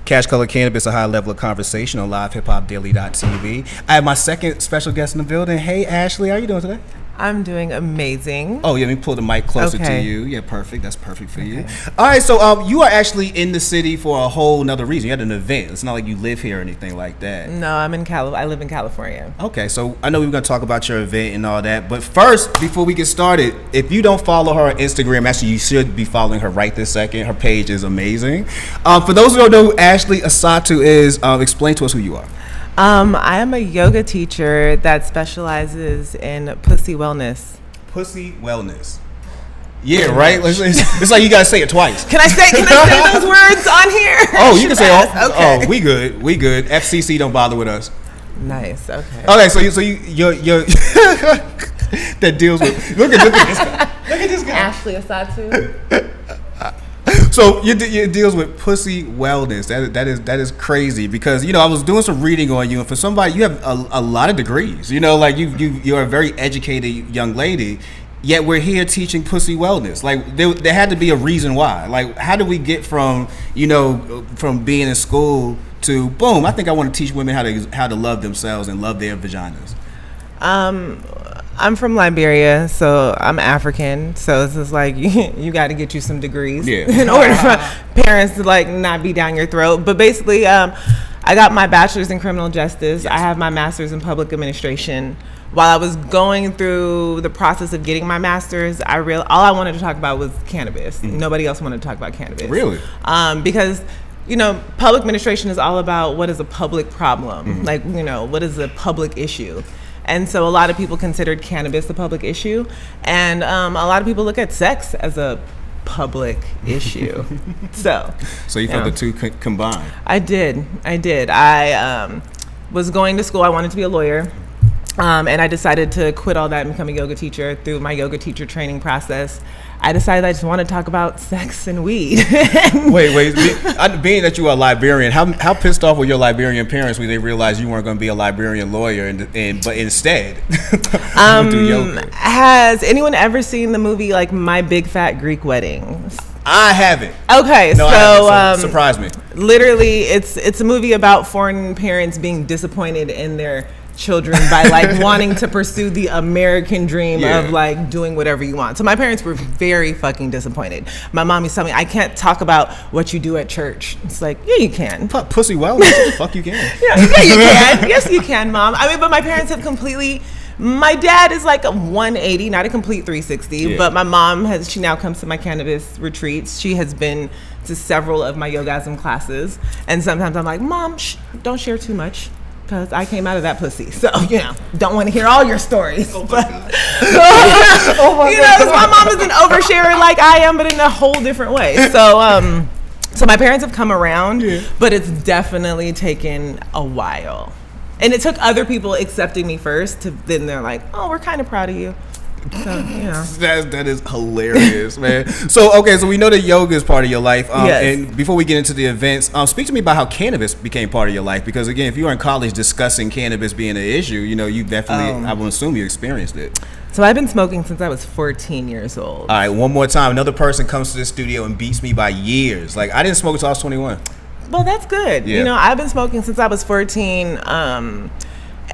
Cash Color Cannabis, a high level of conversation on LivehiphopDaily.tv. I have my second special guest in the building. Hey, Ashley, how are you doing today? I'm doing amazing. Oh, yeah, let me pull the mic closer to Okay. you. Yeah, perfect. That's perfect for you. All right, so you are actually in the city for a whole nother reason. You had an event. It's not like you live here or anything like that. No, I live in California. Okay, so I know we were going to talk about your event and all that, but first, before we get started, if you don't follow her on Instagram, actually you should be following her right this second. Her page is amazing. For those who don't know who Ashley Asatu is, explain to us who you are. I am a yoga teacher that specializes in pussy wellness. Pussy wellness. Yeah, right? It's like you got to say it twice. Can I say those words on here? Oh, you can say all. Okay. Oh, we good. FCC don't bother with us. Nice. Okay. Okay, so you're that deals with. Look at this guy. Look at this guy. Ashley Asatu. So it deals with pussy wellness. That is crazy because I was doing some reading on you, and for somebody you have a lot of degrees. Like you're a very educated young lady. Yet we're here teaching pussy wellness. Like there had to be a reason why. Like how do we get from from being in school to boom? I think I want to teach women how to love themselves and love their vaginas. I'm from Liberia, so I'm African. So it's just like you got to get you some degrees in order for parents to not be down your throat. But basically, I got my bachelor's in criminal justice. Yes. I have my master's in public administration. While I was going through the process of getting my master's, all I wanted to talk about was cannabis. Mm-hmm. Nobody else wanted to talk about cannabis. Really? Because public administration is all about what is a public problem, mm-hmm. What is a public issue. And so a lot of people considered cannabis a public issue, and a lot of people look at sex as a public issue. So you felt the two combined? I did. I was going to school. I wanted to be a lawyer. And I decided to quit all that and become a yoga teacher. Through my yoga teacher training process, I decided I just want to talk about sex and weed. Wait. Being that you are a Liberian, how pissed off were your Liberian parents when they realized you weren't going to be a Liberian lawyer but instead do yoga? Has anyone ever seen the movie My Big Fat Greek Wedding? I haven't. Okay, no, so surprise me. Literally, it's a movie about foreign parents being disappointed in their children by wanting to pursue the American dream of doing whatever you want. So my parents were very fucking disappointed. My mom used to tell me, I can't talk about what you do at church. It's like, yeah, you can. Pussy well, what the fuck you can? Yeah, you can. Yes, you can, Mom. I mean, but my parents have my dad is like a 180, not a complete 360, but my mom she now comes to my cannabis retreats. She has been to several of my Yogasm classes. And sometimes I'm like, Mom, don't share too much. Because I came out of that pussy, so don't want to hear all your stories. Oh my God. My mom is an oversharer like I am, but in a whole different way. So my parents have come around, but it's definitely taken a while, and it took other people accepting me first. Then they're like, "Oh, we're kind of proud of you." So, that is hilarious, man. So we know that yoga is part of your life. Yes. And before we get into the events, speak to me about how cannabis became part of your life. Because again, if you were in college discussing cannabis being an issue, you definitely, I would assume you experienced it. So I've been smoking since I was 14 years old. All right, one more time. Another person comes to the studio and beats me by years. I didn't smoke until I was 21. Well, that's good. Yeah. I've been smoking since I was 14.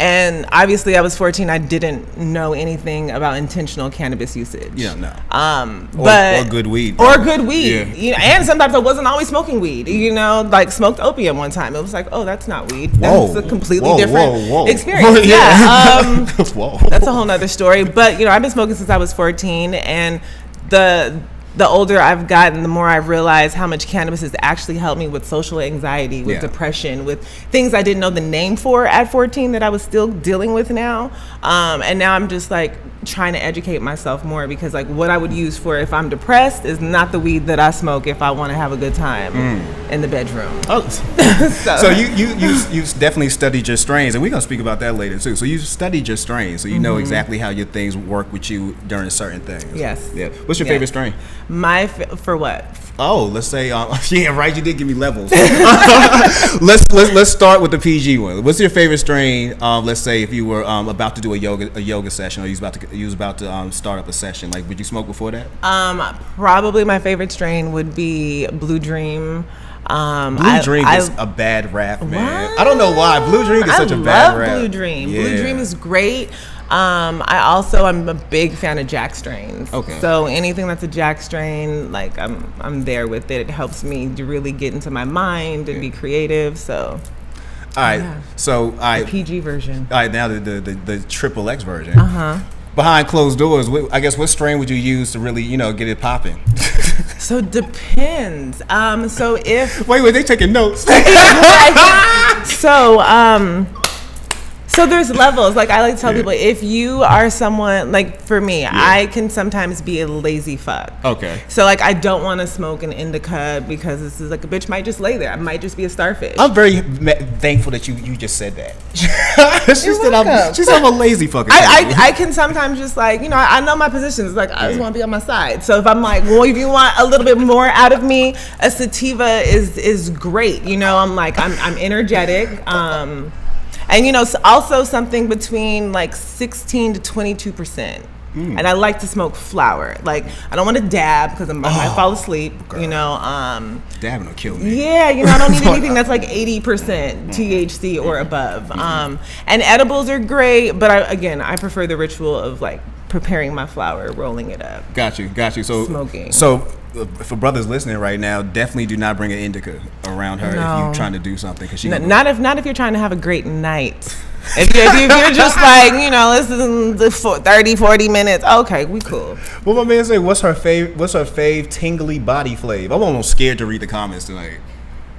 And obviously, I was 14. I didn't know anything about intentional cannabis usage. You don't know. But or good weed. Or good weed. Yeah. And sometimes I wasn't always smoking weed. Smoked opium one time. It was like, oh, that's not weed. That's a completely different experience. Yeah. Whoa. That's a whole nother story. But I've been smoking since I was 14, and the older I've gotten, the more I've realized how much cannabis has actually helped me with social anxiety, with depression, with things I didn't know the name for at 14 that I was still dealing with now. And now I'm just trying to educate myself more, because what I would use for if I'm depressed is not the weed that I smoke if I want to have a good time in the bedroom. Oh, so you definitely studied your strains, and we're gonna speak about that later too. So you studied your strains, so you know exactly how your things work with you during certain things. Yes. Yeah. What's your favorite strain? For what? Oh, let's say, yeah, right. You did give me levels. Let's start with the PG one. What's your favorite strain? Let's say if you were about to do a yoga session, or you was about to start up a session. Would you smoke before that? Probably my favorite strain would be Blue Dream. Blue Dream is a bad rap, man. What? I don't know why. Blue Dream is such a bad rap. I love Blue Dream. Yeah. Blue Dream is great. I'm a big fan of Jack strains. Okay. So anything that's a Jack strain, like I'm there with it. It helps me to really get into my mind and be creative. So. All right. Yeah. So the PG version. All right. Now the triple X version. Behind closed doors, I guess what strain would you use to really, get it popping? So it depends. So if wait, they taking notes. So there's levels. Like I like to tell people, if you are someone, like for me, I can sometimes be a lazy fuck. Okay. So like I don't want to smoke an indica because this is like a bitch might just lay there. I might just be a starfish. I'm very thankful that you just said that. she said I'm a lazy fucker. I can sometimes just like, I know my positions. Like I just want to be on my side. So if I'm like, well, if you want a little bit more out of me, a sativa is great. I'm like, I'm energetic. And also something between like 16 to 22%. And I like to smoke flower. Like I don't want to dab because I might fall asleep. Dabbing will kill me. Yeah, I don't need anything that's like 80% THC or above. And edibles are great, but I prefer the ritual of like preparing my flower, rolling it up. Got you. So smoking. So for brothers listening right now, definitely do not bring an indica around her if you're trying to do something. Cause not if you're trying to have a great night. If you're just like, listen to 30, 40 minutes, okay, we cool. Well, my man say, what's her fave tingly body flavor? I'm almost scared to read the comments tonight.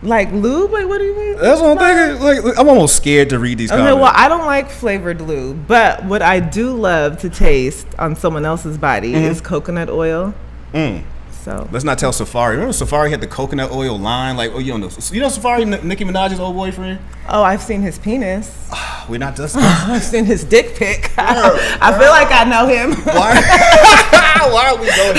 Like lube? Like, what do you mean? That's what I'm thinking. Like, I'm almost scared to read these comments. Okay, well, I don't like flavored lube, but what I do love to taste on someone else's body is coconut oil. So let's not tell Safari. Remember Safari had the coconut oil line? Like, you don't know Safari, Nicki Minaj's old boyfriend? Oh, I've seen his penis. We're not just. I've seen his dick pic. I feel like I know him. Why are we going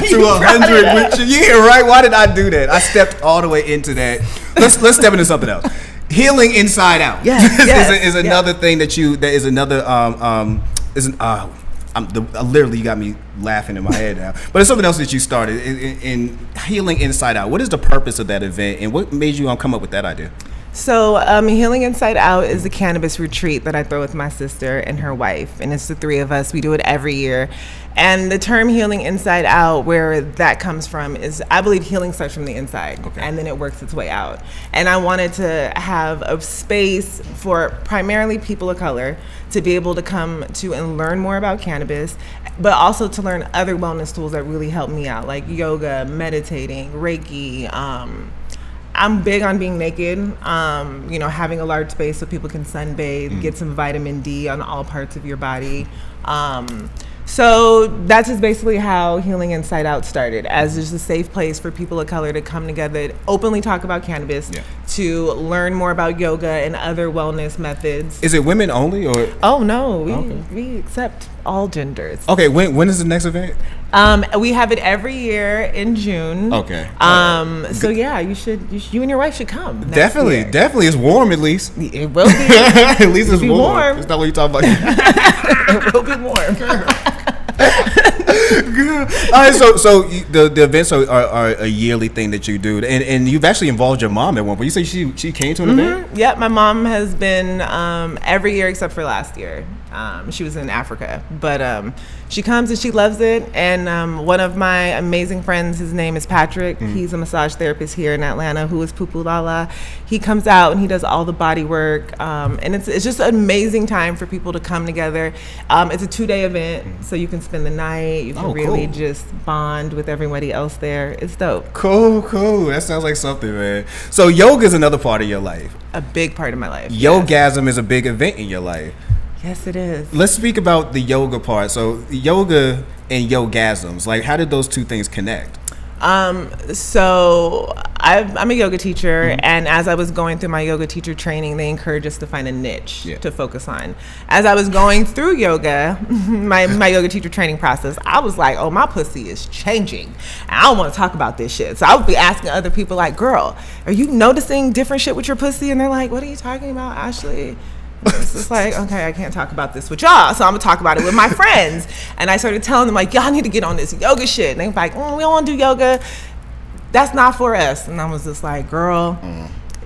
to 100 with you? Yeah, right. Why did I do that? I stepped all the way into that. Let's step into something else. Healing inside out. Is another thing literally you got me laughing in my head now. But it's something else that you started in Healing Inside Out. What is the purpose of that event, and what made you come up with that idea? So Healing Inside Out is a cannabis retreat that I throw with my sister and her wife, and it's the three of us. We do it every year. And the term healing inside out, where that comes from, is I believe healing starts from the inside, and then it works its way out. And I wanted to have a space for primarily people of color to be able to come to and learn more about cannabis, but also to learn other wellness tools that really help me out, like yoga, meditating, Reiki. I'm big on being naked, having a large space so people can sunbathe, get some vitamin D on all parts of your body. So that's just basically how Healing Inside Out started, as just a safe place for people of color to come together, openly talk about cannabis, to learn more about yoga and other wellness methods. Is it women only, or? Oh no, we accept all genders. Okay, when is the next event? We have it every year in June. Okay. So yeah, you and your wife should come. Definitely. It's warm at least. It will be. At least it's warm. It's not what you're talking about. It will be warm. Good. All right, so the events are a yearly thing that you do, and you've actually involved your mom at one point. You say she came to an event? Yep, my mom has been every year except for last year. She was in Africa, but she comes and she loves it. And one of my amazing friends, his name is Patrick. He's a massage therapist here in Atlanta who is Pupu Lala. He comes out and he does all the body work, and it's just an amazing time for people to come together. It's a 2-day event, so you can spend the night. You can really just bond with everybody else there. It's dope. Cool. That sounds like something, man. So yoga is another part of your life. A big part of my life. Yogasm is a big event in your life. Yes, it is. Let's speak about the yoga part. So yoga and yogasms, like how did those two things connect? So I'm a yoga teacher, and as I was going through my yoga teacher training, they encouraged us to find a niche to focus on. As I was going through yoga, my yoga teacher training process, I was like, oh, my pussy is changing. I don't want to talk about this shit. So I would be asking other people like, girl, are you noticing different shit with your pussy? And they're like, what are you talking about, Ashley? It's just like, okay, I can't talk about this with y'all, so I'm gonna talk about it with my friends. And I started telling them like, y'all need to get on this yoga shit. And they were like, we don't want to do yoga. that's not for us. And I was just like, girl,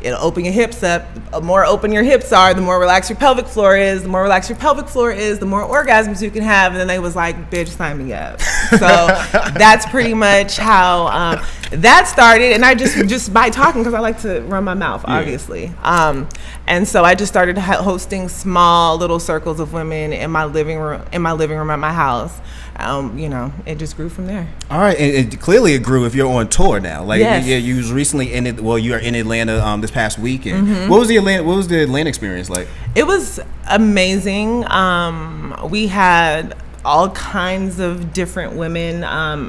it'll open your hips up. The more open your hips are, the more relaxed your pelvic floor is. The more relaxed your pelvic floor is, the more orgasms you can have. And then they was like, bitch, sign me up. So that's pretty much how that started. And I just by talking, because I like to run my mouth, obviously. And so I just started hosting small little circles of women in my living room at my house. You know, it just grew from there. All right, and clearly it grew if you're on tour now. Like, you was recently in it. Well, you are in Atlanta this past weekend. What was the Atlanta experience like? It was amazing. We had all kinds of different women.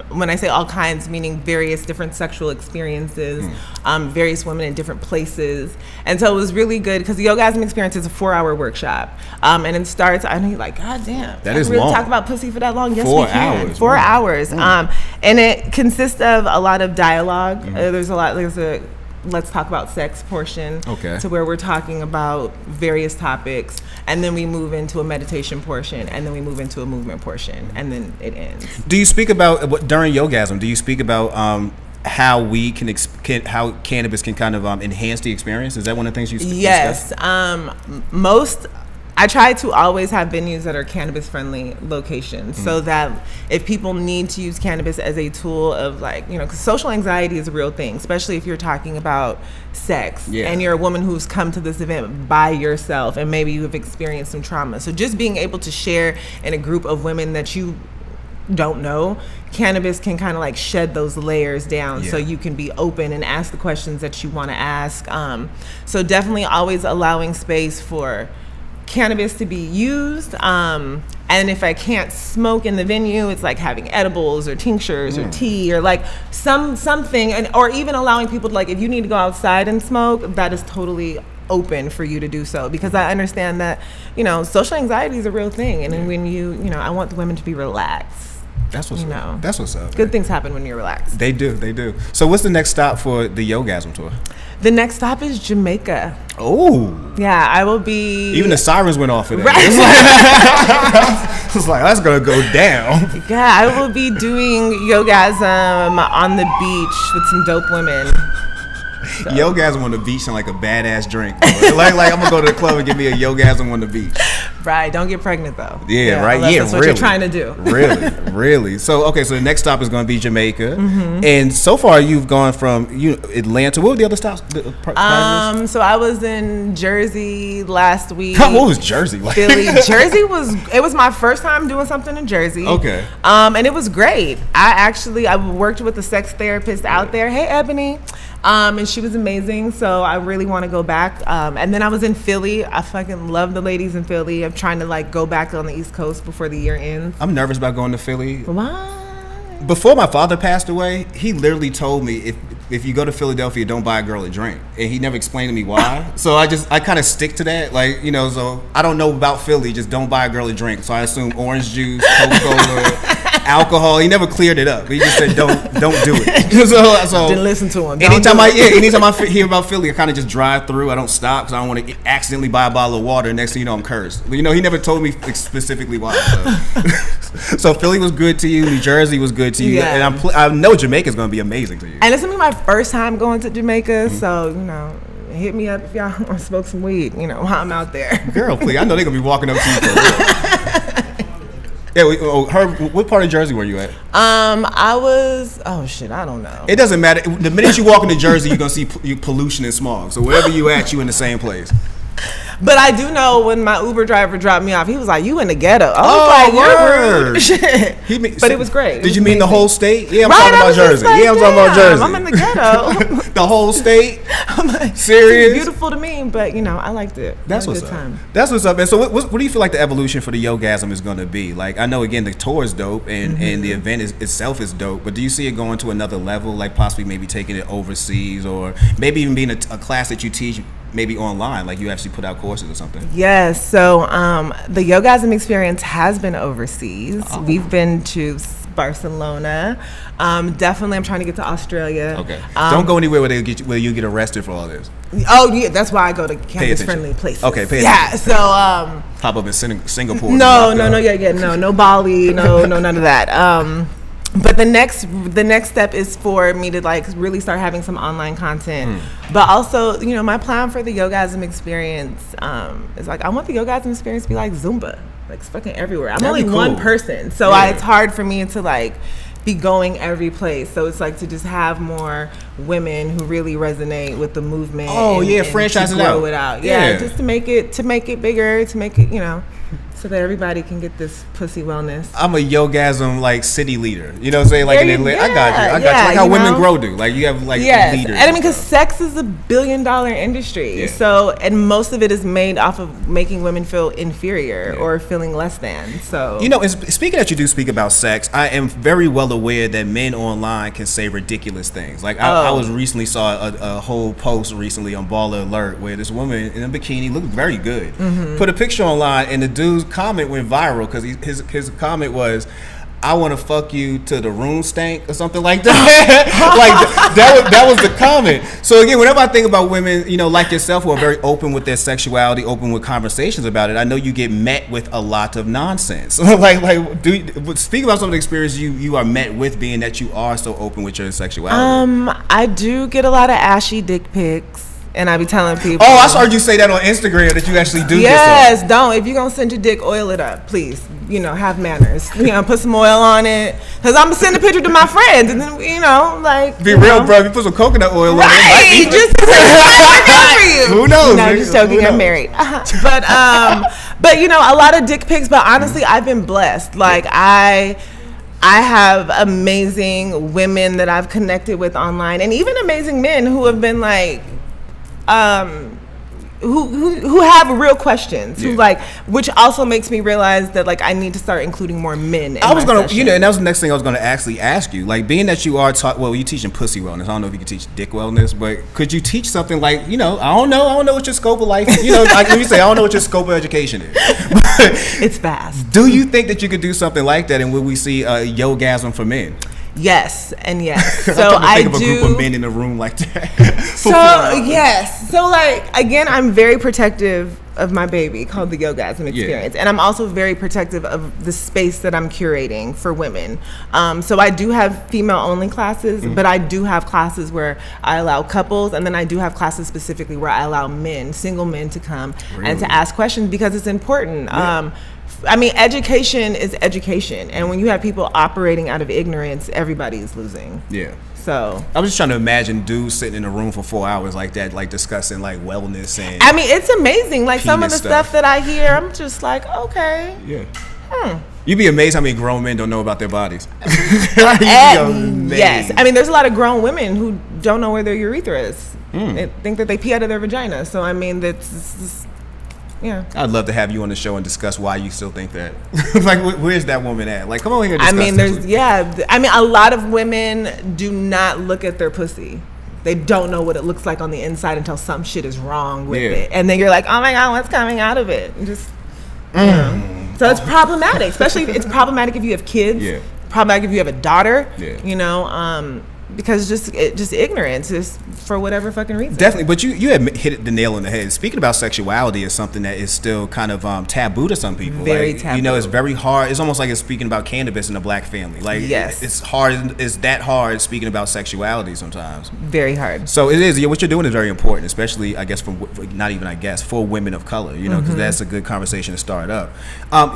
When I say all kinds, meaning various different sexual experiences, various women in different places. And so it was really good because the Yogasm experience is a 4-hour workshop. And it starts, I know you're like, God damn. That is really long. Talk about pussy for that long? Yes, 4 we can. hours. 4 hours. And it consists of a lot of dialogue. There's a let's talk about sex portion to where we're talking about various topics, and then we move into a meditation portion, and then we move into a movement portion, and then it ends. Do you speak about during Yogasm? Do you speak about how we how cannabis can kind of enhance the experience? Is that one of the things you discuss? Yes. I try to always have venues that are cannabis-friendly locations so that if people need to use cannabis as a tool of, like, you know, because social anxiety is a real thing, especially if you're talking about sex and you're a woman who's come to this event by yourself and maybe you have experienced some trauma. So just being able to share in a group of women that you don't know, cannabis can kind of like shed those layers down so you can be open and ask the questions that you want to ask. So definitely always allowing space for cannabis to be used, and if I can't smoke in the venue, it's like having edibles or tinctures or tea or like something, or even allowing people to, like, if you need to go outside and smoke, that is totally open for you to do so, because I understand that, you know, social anxiety is a real thing, and when you know, I want the women to be relaxed. That's what's up. That's what's up. Good things happen when you're relaxed. They do. So what's the next stop for the Yogasm tour? The next stop is Jamaica. Oh. Yeah, I will be... Even the sirens went off of that. Right. It's like, that's going to go down. Yeah, I will be doing Yogasm on the beach with some dope women. So. Yogasm on the beach sound like a badass drink. like I'm going to go to the club and get me a Yogasm on the beach. Right, don't get pregnant though. Yeah, right. Yeah, that's what you're trying to do. Really. So, okay, so the next stop is going to be Jamaica, and so far you've gone from Atlanta. What were the other stops? So I was in Jersey last week. What was Jersey like? Philly. Jersey was my first time doing something in Jersey. Okay. And it was great. I worked with a sex therapist out there. Hey, Ebony. And she was amazing, so I really want to go back. And then I was in Philly. I fucking love the ladies in Philly. I'm trying to like go back on the East Coast before the year ends. I'm nervous about going to Philly. Why? Before my father passed away, he literally told me if you go to Philadelphia, don't buy a girl a drink, and he never explained to me why. So I kind of stick to that, like, you know. So I don't know about Philly, just don't buy a girl a drink. So I assume orange juice, Coca-Cola. Alcohol. He never cleared it up. He just said, "Don't do it." so didn't listen to him. Anytime I hear about Philly, I kind of just drive through. I don't stop because I don't want to accidentally buy a bottle of water. Next thing you know, I'm cursed. But, you know, he never told me specifically why. So Philly was good to you. New Jersey was good to you, and I know Jamaica's going to be amazing to you. And it's gonna be my first time going to Jamaica, so you know. Hit me up if y'all want to smoke some weed, you know, while I'm out there. Girl, please. I know they're going to be walking up to you for real. Yeah, what part of Jersey were you at? I was, I don't know. It doesn't matter. The minute you walk into Jersey, you're going to see pollution and smog. So wherever you at, you in the same place. But I do know when my Uber driver dropped me off, he was like, "You in the ghetto?" I was like, "You're rude." Shit. But it was great. Did you mean the whole state? Yeah, I'm talking about Jersey. Like, I'm talking about Jersey. I'm in the ghetto. The whole state? I'm like, serious? It's beautiful to me, but you know, I liked it. That's what's up. That's what's up. And so what do you feel like the evolution for the Yogasm is going to be? Like, I know, again, the tour is dope and the event itself is dope, but do you see it going to another level, like possibly maybe taking it overseas, or maybe even being a class that you teach maybe online, like you actually put out courses or something? Yes. So the Yogasm experience has been overseas. Oh. We've been to Barcelona. Definitely, I'm trying to get to Australia. Okay. Don't go anywhere where you get arrested for all this. Oh yeah, that's why I go to cannabis-friendly places. Okay, pay attention. Yeah. So pop up in Singapore. No, Bali, no, none of that. But the next step is for me to like really start having some online content. But also, you know, my plan for the Yogasm experience is like I want the Yogasm experience to be like Zumba, like it's fucking everywhere. I'm only one person, so it's hard for me to like be going every place. So it's like to just have more women who really resonate with the movement. And franchise it out. Just to make it bigger, to make it, you know, so that everybody can get this pussy wellness. I'm a Yogasm like city leader. You know what I'm saying? Like I got you. Like how women grow do. Like you have like leaders. And I mean, because sex is a $1 billion industry. Yeah. So, and most of it is made off of making women feel inferior or feeling less than. So, you know, and speaking that you do speak about sex, I am very well aware that men online can say ridiculous things. Like I was recently saw a whole post recently on Baller Alert where this woman in a bikini looked very good. Put a picture online and the dude's comment went viral because his comment was, I want to fuck you till the room stank or something like that. Like that was the comment. So again, whenever I think about women, you know, like yourself, who are very open with their sexuality, open with conversations about it, I know you get met with a lot of nonsense. Speak about some of the experience you are met with, being that you are so open with your sexuality. I do get a lot of ashy dick pics. And I be telling people. Oh, I saw you say that on Instagram that you actually do. Yes, don't. If you're gonna send your dick, oil it up, please. You know, have manners. You know, put some oil on it. Cause I'm gonna send a picture to my friends, and then you know, like. Be real, bro. If you put some coconut oil on it, right? Just to for you. Who knows? No, just joking. I'm married. But you know, a lot of dick pics. But honestly, I've been blessed. Like I have amazing women that I've connected with online, and even amazing men who have been like. Who have real questions, who like, which also makes me realize that like I need to start including more men. I was gonna, you know, and that was the next thing I was gonna actually ask you. Like, being that you are you teaching pussy wellness. I don't know if you can teach dick wellness, but could you teach something like, you know, I don't know what your scope of life, you know, like when you say I don't know what your scope of education is. It's vast. Do you think that you could do something like that, and will we see a Yogasm for men? Yes, and yes. So I think of a group of men in a room like that. Yes. So like again, I'm very protective of my baby called the Yogasm experience, and I'm also very protective of the space that I'm curating for women. So I do have female only classes, but I do have classes where I allow couples, and then I do have classes specifically where I allow men, single men, to come and to ask questions because it's important. I mean, education is education, and when you have people operating out of ignorance, everybody is losing. Yeah. So I was just trying to imagine dudes sitting in a room for 4 hours like that, like discussing like wellness and. I mean, it's amazing. Like some of the stuff that I hear, I'm just like, okay. Yeah. You'd be amazed how many grown men don't know about their bodies. Yes. I mean, there's a lot of grown women who don't know where their urethra is. They think that they pee out of their vagina. So I mean, that's. Yeah, I'd love to have you on the show and discuss why you still think that. Like, where's that woman at? Like, come on here and discuss I mean, a lot of women do not look at their pussy. They don't know what it looks like on the inside until some shit is wrong with it. And then you're like, oh my God, what's coming out of it? And just, you know. So it's problematic, especially it's problematic if you have kids, problematic if you have a daughter, you know, because just ignorance is for whatever fucking reason. Definitely, but you had hit the nail on the head. Speaking about sexuality is something that is still kind of taboo to some people. Very taboo. You know, it's very hard. It's almost like it's speaking about cannabis in a black family. Like, it's hard. It's that hard speaking about sexuality sometimes. Very hard. So it is. What you're doing is very important, especially I guess for women of color. You know, because that's a good conversation to start up.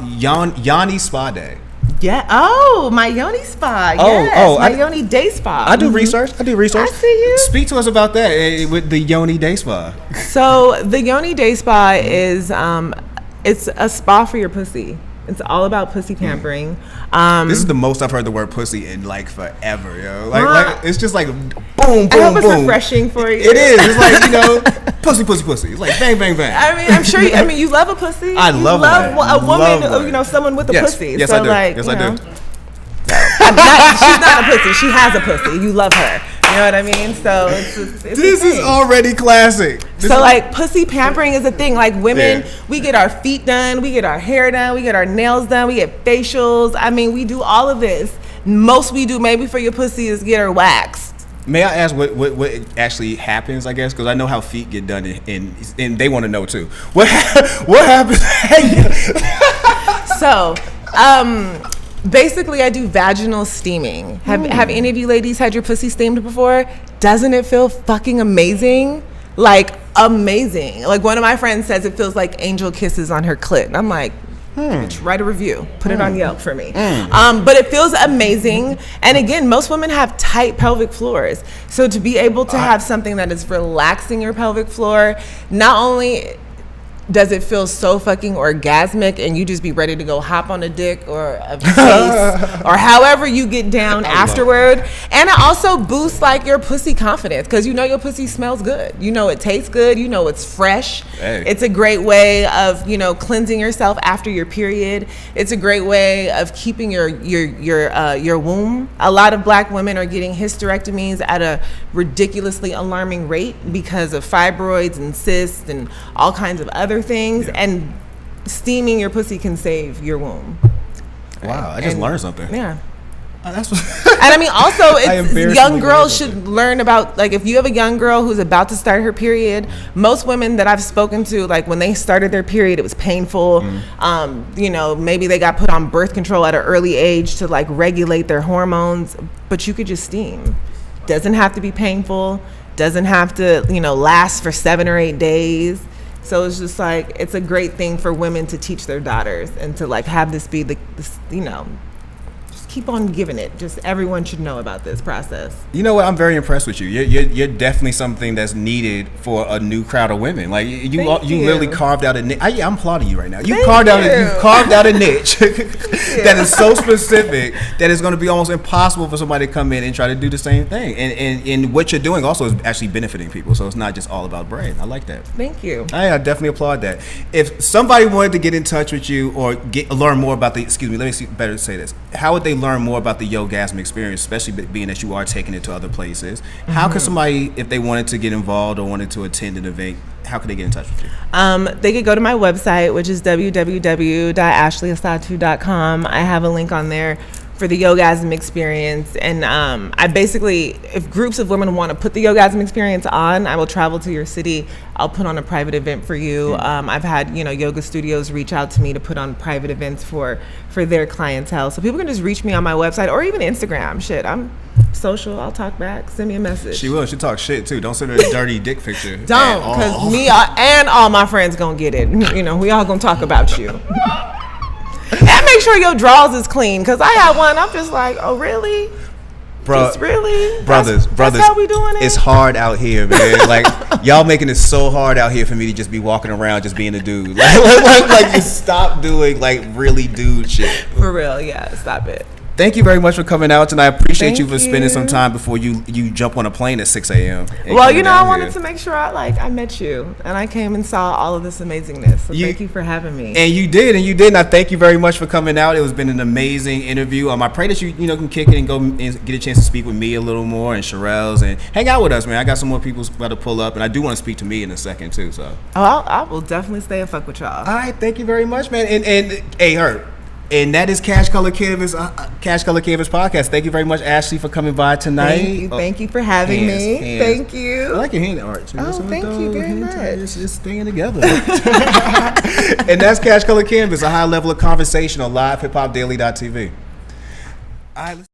Yoni Spa Day. Yeah. Oh, my Yoni Spa. Yes. My Yoni Day Spa. I do research. I see you. Speak to us about that with the Yoni Day Spa. So the Yoni Day Spa is it's a spa for your pussy. It's all about pussy pampering. This is the most I've heard the word pussy in like forever, yo. Like it's just like boom, boom, I hope boom. It's refreshing for you. It is. It's like, you know, pussy. It's like bang, bang, bang. I mean, I'm sure. You love a pussy. I love a woman. You know, someone with a pussy. Yes, so I do. Like, yes, I do. She's not a pussy. She has a pussy. You love her. You know what I mean? So it's this is already classic. Like pussy pampering is a thing. Like women, we get our feet done, we get our hair done, we get our nails done, we get facials. I mean, we do all of this. Most we do maybe for your pussy is get her waxed. May I ask what actually happens? I guess because I know how feet get done, and they want to know too. What happens? So, Basically, I do vaginal steaming. Have any of you ladies had your pussy steamed before? Doesn't it feel fucking amazing? Like, amazing. Like, one of my friends says it feels like angel kisses on her clit. And I'm like, write a review. Put it on Yelp for me. But it feels amazing. And again, most women have tight pelvic floors. So to be able to have something that is relaxing your pelvic floor, not only does it feel so fucking orgasmic and you just be ready to go hop on a dick or a face or however you get down afterward. And it also boosts like your pussy confidence because you know your pussy smells good. You know it tastes good. You know it's fresh. Hey. It's a great way of, you know, cleansing yourself after your period. It's a great way of keeping your womb. A lot of black women are getting hysterectomies at a ridiculously alarming rate because of fibroids and cysts and all kinds of other things, and steaming your pussy can save your womb. Wow, I just learned something. Yeah. That's what And I mean, also, it's young girls should learn about, like, if you have a young girl who's about to start her period, most women that I've spoken to, like, when they started their period, it was painful. You know, maybe they got put on birth control at an early age to, like, regulate their hormones, but you could just steam. Doesn't have to be painful, doesn't have to, you know, last for 7 or 8 days. So it's just like, it's a great thing for women to teach their daughters and to like have this be this, you know, just keep on giving it. Just everyone should know about this process. You know what? I'm very impressed with you. You're definitely something that's needed for a new crowd of women. Like you literally carved out a niche. I'm applauding you right now. You've carved out a niche that is so specific that it's going to be almost impossible for somebody to come in and try to do the same thing. And what you're doing also is actually benefiting people. So it's not just all about bread. I like that. Thank you. I definitely applaud that. If somebody wanted to get in touch with you or learn more about better say this. How would they learn more about the Yogasm experience, especially being that you are taking it to other places? How could somebody, if they wanted to get involved or wanted to attend an event, how could they get in touch with you? They could go to my website, which is www.ashleyasatu.com. I have a link on there for the Yogasm experience. And I basically, if groups of women want to put the Yogasm experience on, I will travel to your city. I'll put on a private event for you. I've had, you know, yoga studios reach out to me to put on private events for their clientele. So people can just reach me on my website or even Instagram. Shit, I'm social. I'll talk back. Send me a message. She will. She talk shit too. Don't send her a dirty dick picture. Don't, because me and all my friends gonna get it. You know, we all gonna talk about you. And make sure your drawers is clean, because I had one. I'm just like, oh really? Just really? Brothers, that's how we doing it? It's hard out here, man. Like y'all making it so hard out here for me to just be walking around just being a dude. Like just stop doing like really dude shit. For real, yeah. Stop it. Thank you very much for coming out, and I appreciate you for spending some time before you jump on a plane at 6 a.m. Well, you know, I wanted to make sure I met you, and I came and saw all of this amazingness. So thank you for having me. And you did, and I thank you very much for coming out. It has been an amazing interview. I pray that you can kick it and go and get a chance to speak with me a little more and Sherelle's and hang out with us, man. I got some more people about to pull up, and I do want to speak to me in a second too. So I will definitely stay and fuck with y'all. All right, thank you very much, man. And hey, Herb. And that is CashColorCannabis podcast. Thank you very much, Ashley, for coming by tonight. Thank you for having me. Thank you. I like your hand art too. Thank you very much. It's just staying together. And that's CashColorCannabis, a high level of conversation on LivehiphopDaily.tv. All right.